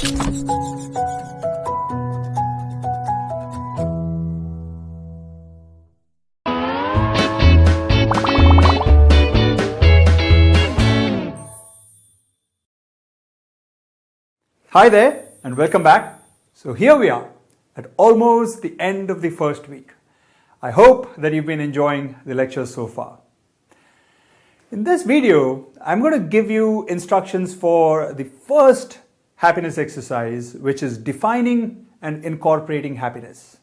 Hi there and welcome back. So here we are at almost the end of the first week. I hope that you've been enjoying the lectures so far. In this video, I'm going to give you instructions for the first happiness exercise, which is defining and incorporating happiness.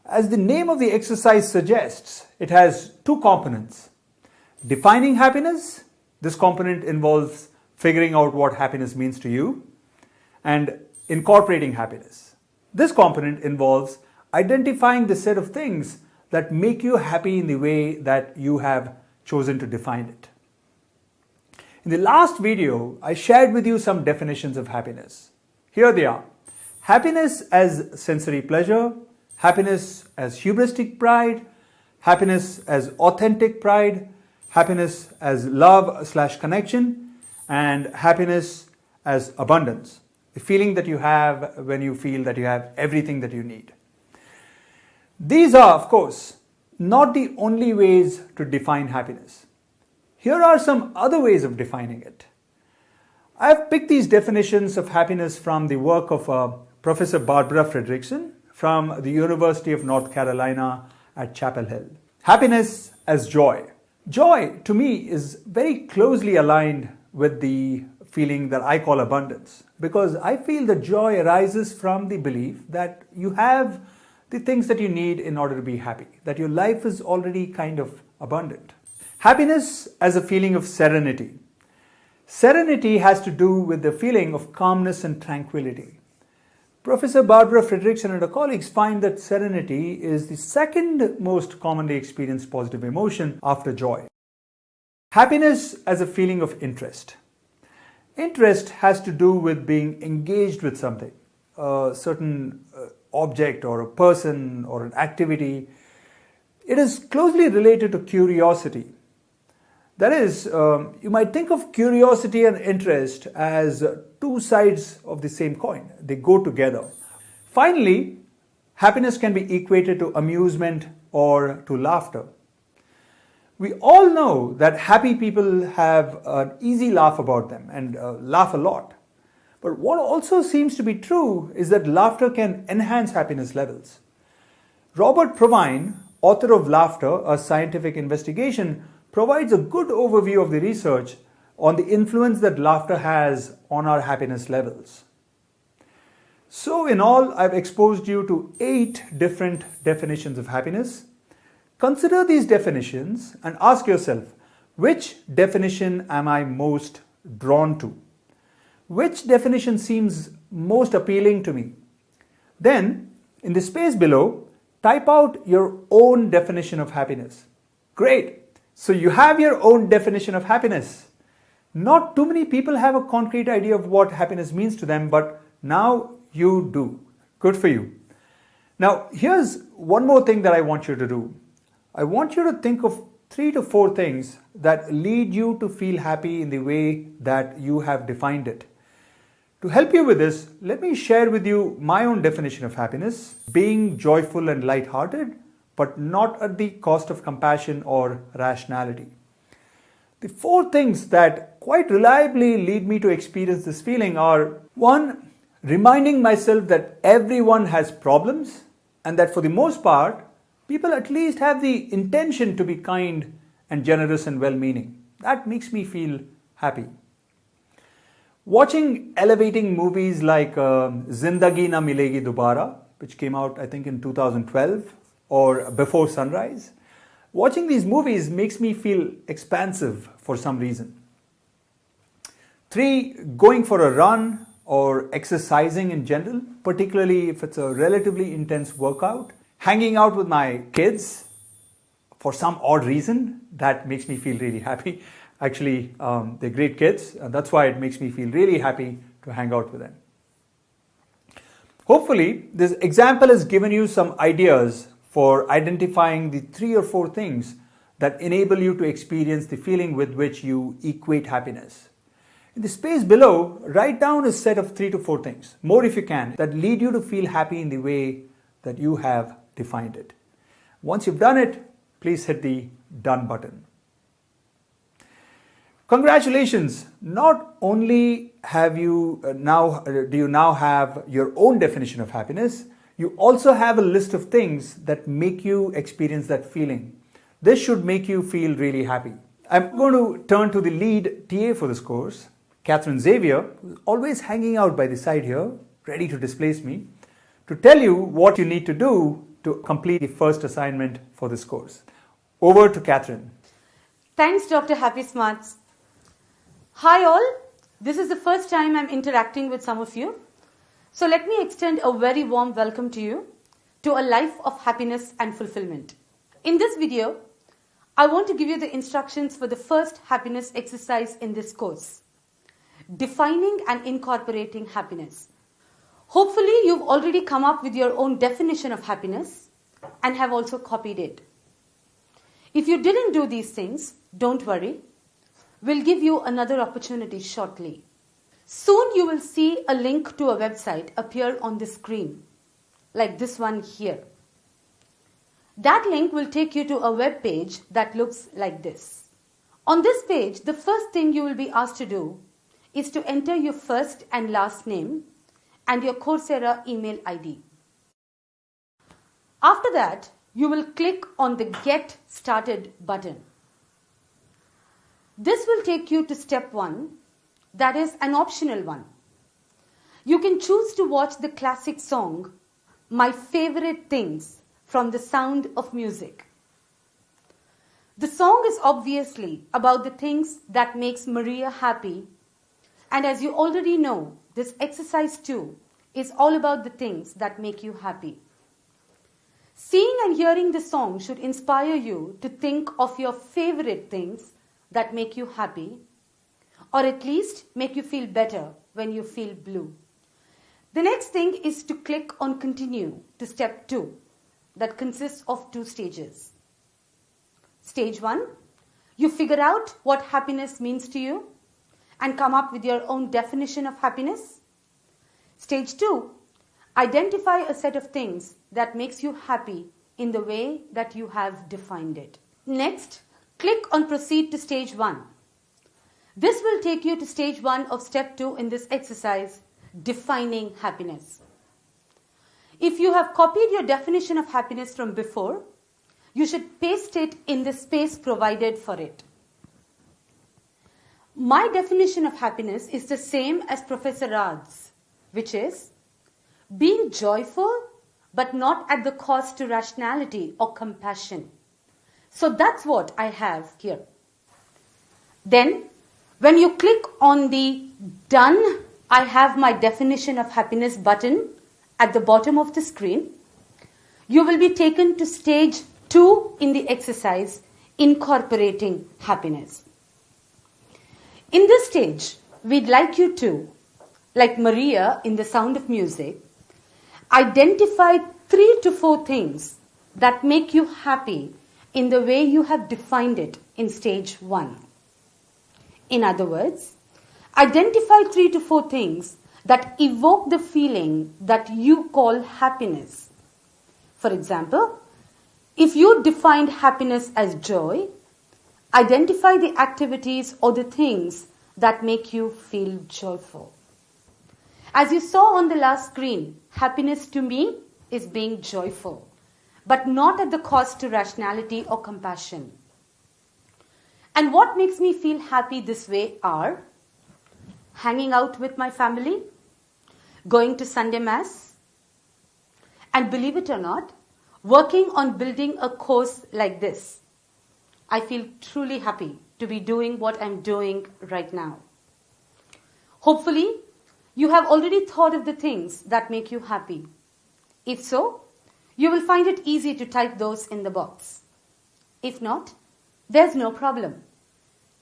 As the name of the exercise suggests, it has two components. Defining happiness, this component involves figuring out what happiness means to you, and incorporating happiness. This component involves identifying the set of things that make you happy in the way that you have chosen to define it. In the last video, I shared with you some definitions of happiness. Here they are. Happiness as sensory pleasure, happiness as hubristic pride, happiness as authentic pride, happiness as love/connection, and happiness as abundance. The feeling that you have when you feel that you have everything that you need. These are, of course, not the only ways to define happiness. Here are some other ways of defining it. I have picked these definitions of happiness from the work of Professor Barbara Fredrickson from the University of North Carolina at Chapel Hill. Happiness as joy. Joy, to me, is very closely aligned with the feeling that I call abundance, because I feel that joy arises from the belief that you have the things that you need in order to be happy, that your life is already kind of abundant. Happiness as a feeling of serenity. Serenity has to do with the feeling of calmness and tranquility. Professor Barbara Fredrickson and her colleagues find that serenity is the second most commonly experienced positive emotion after joy. Happiness as a feeling of interest. Interest has to do with being engaged with something, a certain object or a person or an activity. It is closely related to curiosity. That is, you might think of curiosity and interest as two sides of the same coin. They go together. Finally, happiness can be equated to amusement or to laughter. We all know that happy people have an easy laugh about them and laugh a lot. But what also seems to be true is that laughter can enhance happiness levels. Robert Provine, author of Laughter, a Scientific Investigation, provides a good overview of the research on the influence that laughter has on our happiness levels. So in all, I've exposed you to 8 different definitions of happiness. Consider these definitions and ask yourself, which definition am I most drawn to? Which definition seems most appealing to me? Then, in the space below, type out your own definition of happiness. Great! So you have your own definition of happiness. Not too many people have a concrete idea of what happiness means to them, but now you do. Good for you. Now, here's one more thing that I want you to do. I want you to think of 3 to 4 things that lead you to feel happy in the way that you have defined it. To help you with this, let me share with you my own definition of happiness: being joyful and light-hearted, but not at the cost of compassion or rationality. The 4 things that quite reliably lead me to experience this feeling are: 1, reminding myself that everyone has problems and that for the most part, people at least have the intention to be kind and generous and well-meaning. That makes me feel happy. Watching elevating movies like Zindagi Na Milegi Dobara, which came out I think in 2012, or Before Sunrise. Watching these movies makes me feel expansive for some reason. 3, going for a run or exercising in general, particularly if it's a relatively intense workout. Hanging out with my kids for some odd reason, that makes me feel really happy. Actually, they're great kids, and that's why it makes me feel really happy to hang out with them. Hopefully, this example has given you some ideas for identifying the 3 or 4 things that enable you to experience the feeling with which you equate happiness. In the space below, write down a set of 3 to 4 things, more if you can, that lead you to feel happy in the way that you have defined it. Once you've done it, please hit the done button. Congratulations! Not only do you now have your own definition of happiness, you also have a list of things that make you experience that feeling. This should make you feel really happy. I'm going to turn to the lead TA for this course, Catherine Xavier, who's always hanging out by the side here, ready to displace me, to tell you what you need to do to complete the first assignment for this course. Over to Catherine. Thanks, Dr. Happy Smarts. Hi all, this is the first time I'm interacting with some of you. So let me extend a very warm welcome to you to a life of happiness and fulfillment. In this video, I want to give you the instructions for the first happiness exercise in this course, defining and incorporating happiness. Hopefully, you've already come up with your own definition of happiness and have also copied it. If you didn't do these things, don't worry. We'll give you another opportunity shortly. Soon you will see a link to a website appear on the screen, like this one here. That link will take you to a web page that looks like this. On this page, the first thing you will be asked to do is to enter your first and last name and your Coursera email ID. After that, you will click on the Get Started button. This will take you to step 1, that is an optional one. You can choose to watch the classic song, My Favorite Things, from The Sound of Music. The song is obviously about the things that makes Maria happy, and as you already know, this exercise 2 is all about the things that make you happy. Seeing and hearing the song should inspire you to think of your favorite things that make you happy, or at least make you feel better when you feel blue. The next thing is to click on Continue to step 2, that consists of 2 stages. Stage 1, you figure out what happiness means to you and come up with your own definition of happiness. Stage 2, identify a set of things that makes you happy in the way that you have defined it. Next, click on Proceed to Stage 1. This will take you to Stage 1 of Step 2 in this exercise, Defining Happiness. If you have copied your definition of happiness from before, you should paste it in the space provided for it. My definition of happiness is the same as Professor Rad's, which is being joyful but not at the cost to rationality or compassion. So that's what I have here. Then, when you click on the Done, I have my definition of happiness button at the bottom of the screen, you will be taken to stage 2 in the exercise, Incorporating Happiness. In this stage, we'd like you to, like Maria in The Sound of Music, identify 3 to 4 things that make you happy in the way you have defined it in stage 1. In other words, identify 3 to 4 things that evoke the feeling that you call happiness. For example, if you defined happiness as joy, identify the activities or the things that make you feel joyful. As you saw on the last screen, happiness to me is being joyful, but not at the cost to rationality or compassion. And what makes me feel happy this way are hanging out with my family, going to Sunday Mass, and believe it or not, working on building a course like this. I feel truly happy to be doing what I'm doing right now. Hopefully, you have already thought of the things that make you happy. If so, you will find it easy to type those in the box. If not, there's no problem.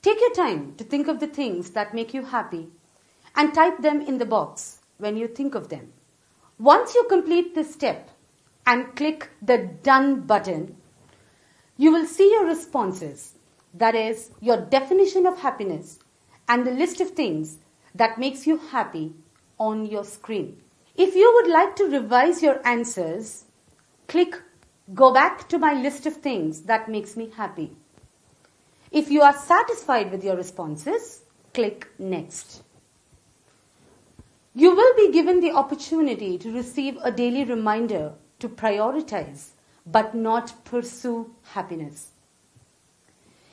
Take your time to think of the things that make you happy and type them in the box when you think of them. Once you complete this step and click the Done button, you will see your responses, that is, your definition of happiness and the list of things that makes you happy on your screen. If you would like to revise your answers, click Go back to my list of things that makes me happy. If you are satisfied with your responses, click Next. You will be given the opportunity to receive a daily reminder to prioritize but not pursue happiness.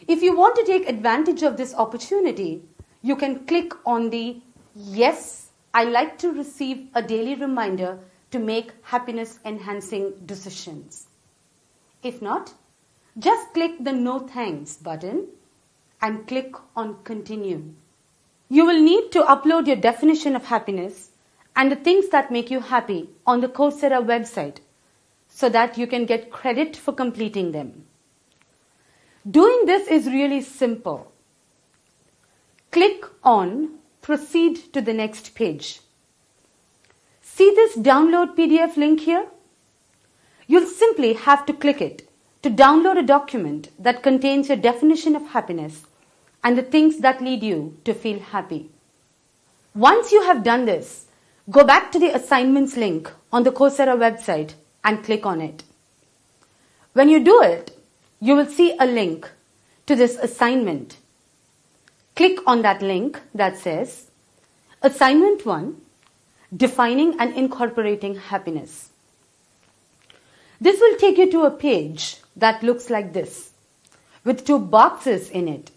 If you want to take advantage of this opportunity, you can click on the Yes, I like to receive a daily reminder to make happiness enhancing decisions. If not, just click the No Thanks button and click on Continue. You will need to upload your definition of happiness and the things that make you happy on the Coursera website so that you can get credit for completing them. Doing this is really simple. Click on Proceed to the next page. See this download PDF link here? You'll simply have to click it to download a document that contains your definition of happiness and the things that lead you to feel happy. Once you have done this, go back to the assignments link on the Coursera website and click on it. When you do it, you will see a link to this assignment. Click on that link that says Assignment 1, Defining and Incorporating Happiness. This will take you to a page that looks like this, with two boxes in it.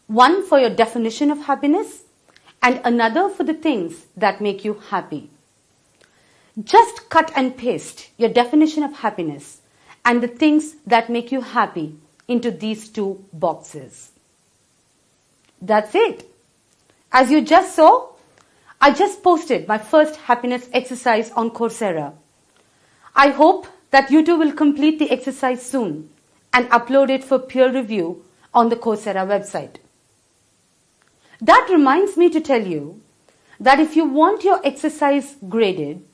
One for your definition of happiness and another for the things that make you happy. Just cut and paste your definition of happiness and the things that make you happy into these two boxes. That's it. As you just saw, I just posted my first happiness exercise on Coursera. I hope that you too will complete the exercise soon and upload it for peer review on the Coursera website. That reminds me to tell you that if you want your exercise graded,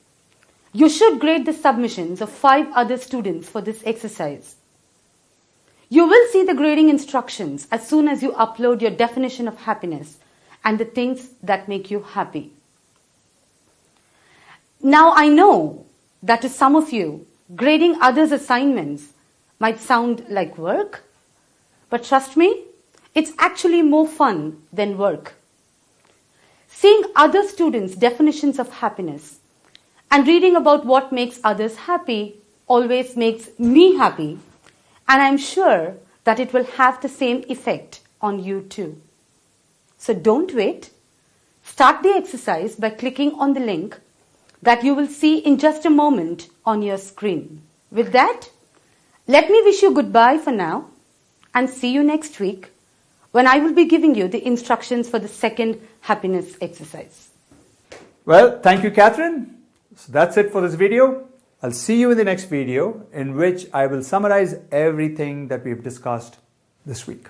you should grade the submissions of 5 other students for this exercise. You will see the grading instructions as soon as you upload your definition of happiness and the things that make you happy. Now I know that to some of you, grading others' assignments might sound like work, but trust me, it's actually more fun than work. Seeing other students' definitions of happiness and reading about what makes others happy always makes me happy, and I'm sure that it will have the same effect on you too. So don't wait. Start the exercise by clicking on the link that you will see in just a moment on your screen. With that, let me wish you goodbye for now and see you next week when I will be giving you the instructions for the second happiness exercise. Well, thank you, Catherine. So that's it for this video. I'll see you in the next video in which I will summarize everything that we've discussed this week.